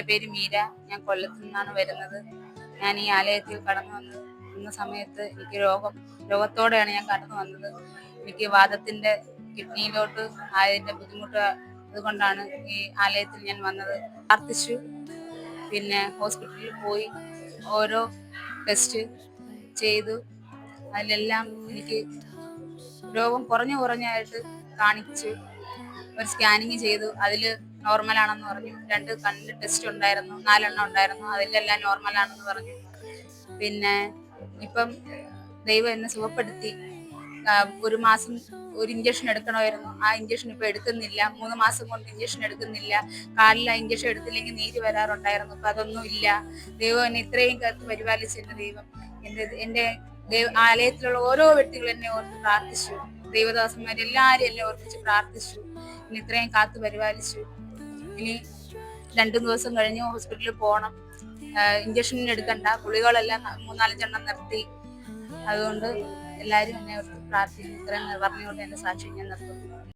പേര് മീര. ഞാൻ കൊല്ലത്തു നിന്നാണ് വരുന്നത്. ഞാൻ ഈ ആലയത്തിൽ കടന്നു വന്ന സമയത്ത് എനിക്ക് രോഗത്തോടെയാണ് ഞാൻ കടന്നു വന്നത്. എനിക്ക് വാദത്തിന്റെ കിഡ്നിയിലോട്ട് ആയതിന്റെ ബുദ്ധിമുട്ട് അതുകൊണ്ടാണ് ഈ ആലയത്തിൽ ഞാൻ വന്നത്. പ്രാർത്ഥിച്ചു. പിന്നെ ഹോസ്പിറ്റലിൽ പോയി ഓരോ ടെസ്റ്റ് ചെയ്തു. അതിലെല്ലാം എനിക്ക് രോഗം കുറഞ്ഞായിട്ട് കാണിച്ചു. ഒരു സ്കാനിങ് ചെയ്തു. അതിൽ നോർമലാണെന്ന് പറഞ്ഞു. 2 കണ്ണിന് ടെസ്റ്റ് ഉണ്ടായിരുന്നു, 4 എണ്ണം ഉണ്ടായിരുന്നു. അതിലെല്ലാം നോർമലാണെന്ന് പറഞ്ഞു. പിന്നെ ഇപ്പം ദൈവം എന്നെ സുഖപ്പെടുത്തി. ഒരു മാസം ഒരു ഇഞ്ചക്ഷൻ എടുക്കണമായിരുന്നു. ആ ഇഞ്ചക്ഷൻ ഇപ്പൊ എടുക്കുന്നില്ല. 3 മാസം കൊണ്ട് ഇഞ്ചക്ഷൻ എടുക്കുന്നില്ല. കാലിൽ ആ ഇഞ്ചക്ഷൻ എടുത്തില്ലെങ്കിൽ നീര് വരാറുണ്ടായിരുന്നു. ഇപ്പൊ അതൊന്നും ഇല്ല. ദൈവം എന്നെ ഇത്രയും കാലത്ത് പരിപാലിച്ചെന്റെ ദൈവം. എന്റെ ആലയത്തിലുള്ള ഓരോ വ്യക്തികളും എന്നെ ഓർത്ത് പ്രാർത്ഥിച്ചു. ദൈവദാസന്മാരെല്ലാരും എന്നെ ഓർപ്പിച്ച് പ്രാർത്ഥിച്ചു. എന്നെ ഇത്രയും കാത്തു പരിപാലിച്ചു. ഇനി 2 ദിവസം കഴിഞ്ഞ് ഹോസ്പിറ്റലിൽ പോകണം. ഇഞ്ചക്ഷൻ എടുക്കണ്ട, ഗുളികളെല്ലാം 3-4 എണ്ണം നിർത്തി. അതുകൊണ്ട് എല്ലാവരും എന്നെ ഓർത്ത് പ്രാർത്ഥിക്കും. ഇത്രയും പറഞ്ഞുകൊണ്ട് എന്റെ സാക്ഷി ഞാൻ നിർത്തുന്നു.